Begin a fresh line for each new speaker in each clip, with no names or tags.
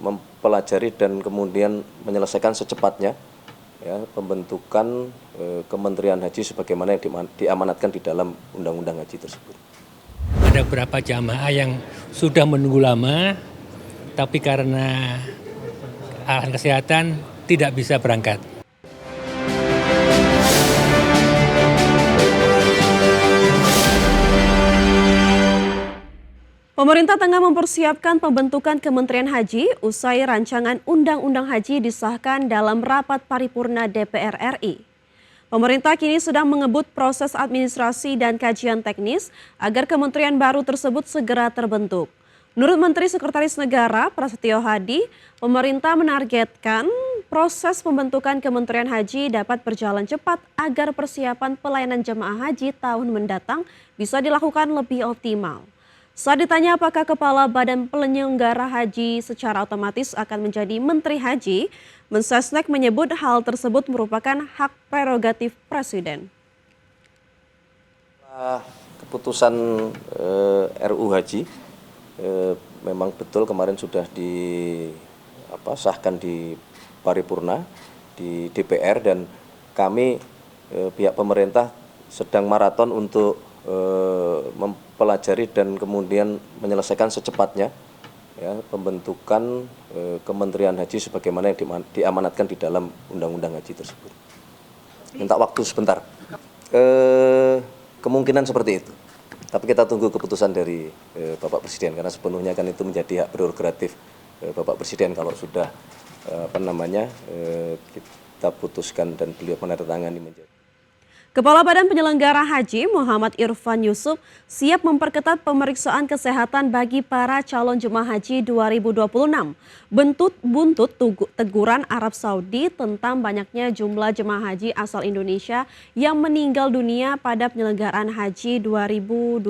mempelajari dan kemudian menyelesaikan secepatnya ya, pembentukan Kementerian Haji sebagaimana yang diamanatkan di dalam Undang-Undang Haji tersebut.
Ada beberapa jamaah yang sudah menunggu lama, tapi karena alasan kesehatan tidak bisa berangkat.
Pemerintah tengah mempersiapkan pembentukan Kementerian Haji usai rancangan Undang-Undang Haji disahkan dalam rapat paripurna DPR RI. Pemerintah kini sedang mengebut proses administrasi dan kajian teknis agar kementerian baru tersebut segera terbentuk. Menurut Menteri Sekretaris Negara Prasetyo Hadi, pemerintah menargetkan proses pembentukan Kementerian Haji dapat berjalan cepat agar persiapan pelayanan jemaah haji tahun mendatang bisa dilakukan lebih optimal. Saat ditanya apakah Kepala Badan Penyelenggara Haji secara otomatis akan menjadi Menteri Haji, Mensesnek menyebut hal tersebut merupakan hak prerogatif Presiden.
Keputusan RU Haji memang betul kemarin sudah disahkan di paripurna di DPR dan kami pihak pemerintah sedang maraton untuk mempelajari dan kemudian menyelesaikan secepatnya ya, pembentukan Kementerian Haji sebagaimana yang diamanatkan di dalam Undang-Undang Haji tersebut. Minta waktu sebentar. Kemungkinan seperti itu. Tapi kita tunggu keputusan dari Bapak Presiden karena sepenuhnya kan itu menjadi hak prerogatif Bapak Presiden kalau sudah kita putuskan dan beliau menandatangani menjadi.
Kepala Badan Penyelenggara Haji Muhammad Irfan Yusuf siap memperketat pemeriksaan kesehatan bagi para calon jemaah haji 2026. Buntut teguran Arab Saudi tentang banyaknya jumlah jemaah haji asal Indonesia yang meninggal dunia pada penyelenggaraan haji 2025.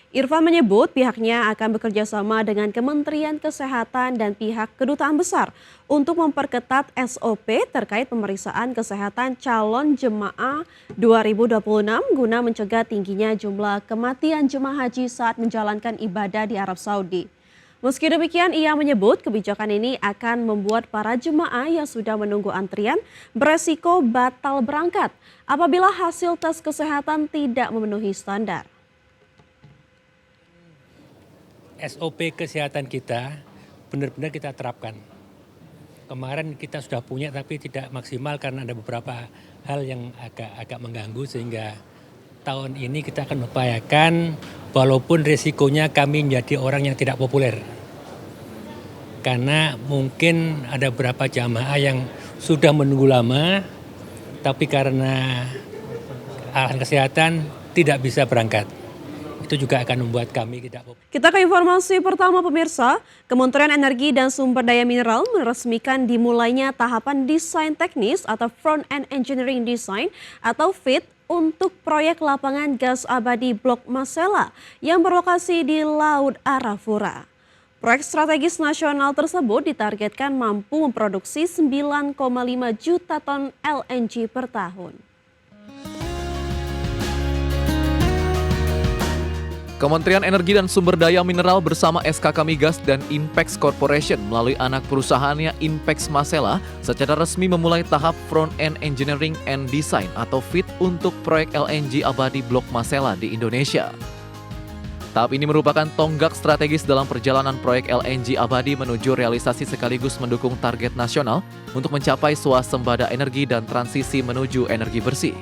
Irfan menyebut pihaknya akan bekerja sama dengan Kementerian Kesehatan dan pihak Kedutaan Besar untuk memperketat SOP terkait pemeriksaan kesehatan calon jemaah 2026 guna mencegah tingginya jumlah kematian jemaah haji saat menjalankan ibadah di Arab Saudi. Meski demikian, ia menyebut kebijakan ini akan membuat para jemaah yang sudah menunggu antrian beresiko batal berangkat apabila hasil tes kesehatan tidak memenuhi standar.
SOP kesehatan kita benar-benar kita terapkan. Kemarin kita sudah punya tapi tidak maksimal karena ada beberapa hal yang agak mengganggu sehingga tahun ini kita akan mengupayakan walaupun risikonya kami menjadi orang yang tidak populer. Karena mungkin ada beberapa jamaah yang sudah menunggu lama tapi karena alasan kesehatan tidak bisa berangkat. Itu juga akan membuat kami tidak populer.
Kita ke informasi pertama pemirsa, Kementerian Energi dan Sumber Daya Mineral meresmikan dimulainya tahapan desain teknis atau Front End Engineering Design atau FEED untuk proyek lapangan gas abadi Blok Masela yang berlokasi di Laut Arafura. Proyek strategis nasional tersebut ditargetkan mampu memproduksi 9,5 juta ton LNG per tahun.
Kementerian Energi dan Sumber Daya Mineral bersama SKK Migas dan Inpex Corporation melalui anak perusahaannya Inpex Masela secara resmi memulai tahap Front End Engineering and Design atau FEED untuk proyek LNG abadi Blok Masela di Indonesia. Tahap ini merupakan tonggak strategis dalam perjalanan proyek LNG abadi menuju realisasi sekaligus mendukung target nasional untuk mencapai swasembada energi dan transisi menuju energi bersih.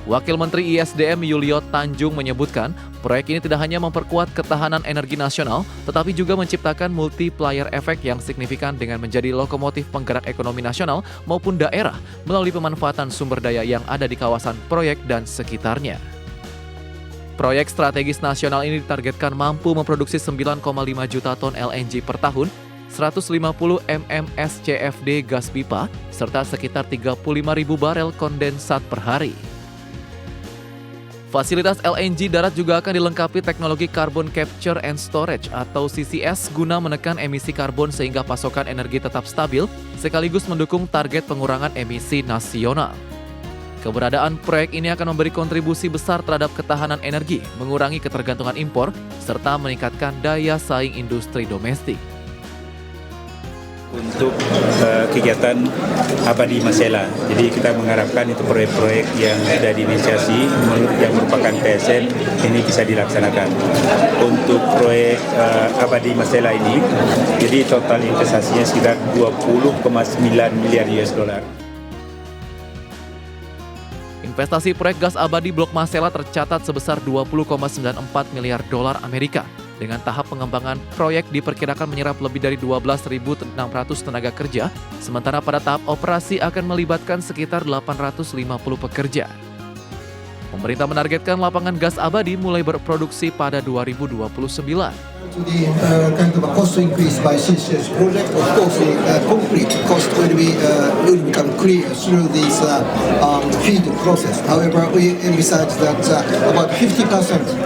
Wakil Menteri ISDM Yulio Tanjung menyebutkan, proyek ini tidak hanya memperkuat ketahanan energi nasional, tetapi juga menciptakan multiplier efek yang signifikan dengan menjadi lokomotif penggerak ekonomi nasional maupun daerah melalui pemanfaatan sumber daya yang ada di kawasan proyek dan sekitarnya. Proyek strategis nasional ini ditargetkan mampu memproduksi 9,5 juta ton LNG per tahun, 150 MMSCFD gas pipa, serta sekitar 35.000 barel kondensat per hari. Fasilitas LNG darat juga akan dilengkapi teknologi Carbon Capture and Storage atau CCS guna menekan emisi karbon sehingga pasokan energi tetap stabil sekaligus mendukung target pengurangan emisi nasional. Keberadaan proyek ini akan memberi kontribusi besar terhadap ketahanan energi, mengurangi ketergantungan impor, serta meningkatkan daya saing industri domestik.
untuk kegiatan Abadi Masela. Jadi kita mengharapkan itu proyek-proyek yang sudah diinisiasi yang merupakan PSN ini bisa dilaksanakan. Untuk proyek Abadi Masela ini, jadi total investasinya sekitar 20,9 miliar US dollar.
Investasi proyek gas abadi Blok Masela tercatat sebesar 20,94 miliar dolar Amerika. Dengan tahap pengembangan, proyek diperkirakan menyerap lebih dari 12.600 tenaga kerja, sementara pada tahap operasi akan melibatkan sekitar 850 pekerja. Pemerintah menargetkan lapangan gas abadi mulai berproduksi pada 2029.
To the kind of a cost increase by CCS project, of course, the concrete cost will become clear through this feed process. However, we envisage that about 50%, 5%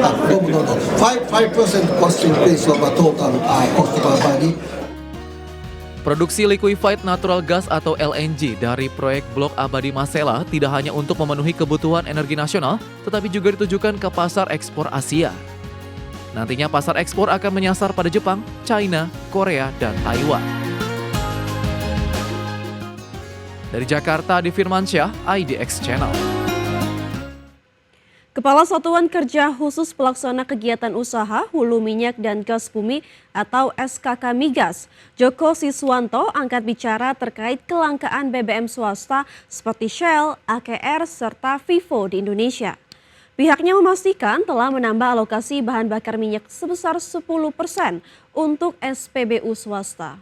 cost increase of a total cost of our body.
Produksi liquefied natural gas atau LNG dari proyek Blok Abadi Masela tidak hanya untuk memenuhi kebutuhan energi nasional, tetapi juga ditujukan ke pasar ekspor Asia. Nantinya pasar ekspor akan menyasar pada Jepang, China, Korea, dan Taiwan. Dari Jakarta, Adi Firmansyah, IDX Channel.
Kepala Satuan Kerja Khusus Pelaksana Kegiatan Usaha Hulu Minyak dan Gas Bumi atau SKK Migas, Joko Siswanto angkat bicara terkait kelangkaan BBM swasta seperti Shell, AKR, serta Vivo di Indonesia. Pihaknya memastikan telah menambah alokasi bahan bakar minyak sebesar 10% untuk SPBU swasta.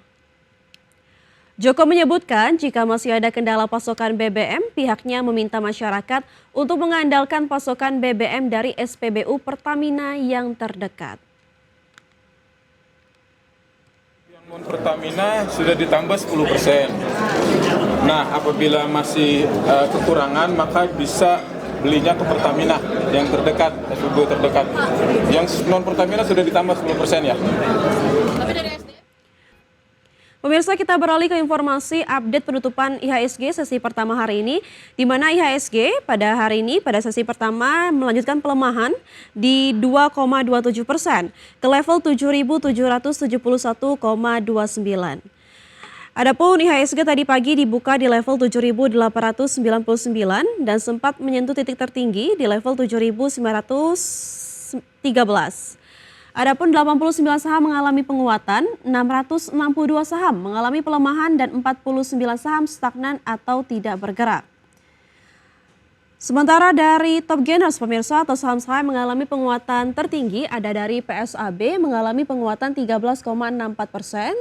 Joko menyebutkan jika masih ada kendala pasokan BBM, pihaknya meminta masyarakat untuk mengandalkan pasokan BBM dari SPBU Pertamina yang terdekat.
Yang Pertamina sudah ditambah 10%. Nah, apabila masih kekurangan maka bisa belinya ke Pertamina yang terdekat, SPBU terdekat. Yang non Pertamina sudah ditambah 10% ya.
Pemirsa, kita beralih ke informasi update penutupan IHSG sesi pertama hari ini, di mana IHSG pada hari ini pada sesi pertama melanjutkan pelemahan di 2,27% ke level 7.771,29. Adapun IHSG tadi pagi dibuka di level 7.899 dan sempat menyentuh titik tertinggi di level 7.913. Adapun 89 saham mengalami penguatan, 662 saham mengalami pelemahan dan 49 saham stagnan atau tidak bergerak. Sementara dari top gainers pemirsa atau saham-saham mengalami penguatan tertinggi ada dari PSAB mengalami penguatan 13,64%,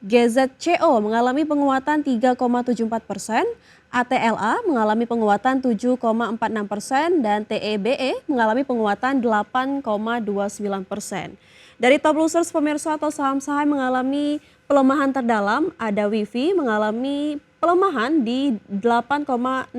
GZCO mengalami penguatan 3,74%, ATLA mengalami penguatan 7,46% dan TEBE mengalami penguatan 8,29%. Dari top losers pemirsa atau saham-saham mengalami pelemahan terdalam ada WIFI mengalami pelemahan di 8,68%,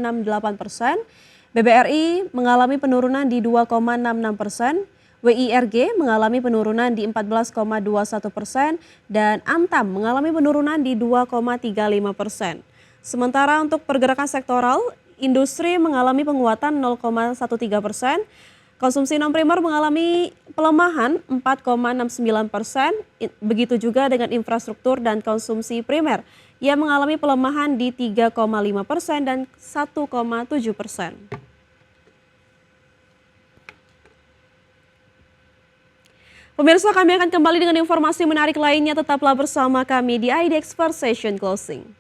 BBRI mengalami penurunan di 2,66%, WIRG mengalami penurunan di 14,21% dan Antam mengalami penurunan di 2,35%. Sementara untuk pergerakan sektoral, industri mengalami penguatan 0,13%, konsumsi non-primer mengalami pelemahan 4,69%, begitu juga dengan infrastruktur dan konsumsi primer yang mengalami pelemahan di 3,5% dan 1,7%. Pemirsa, kami akan kembali dengan informasi menarik lainnya. Tetaplah bersama kami di IDX First Session Closing.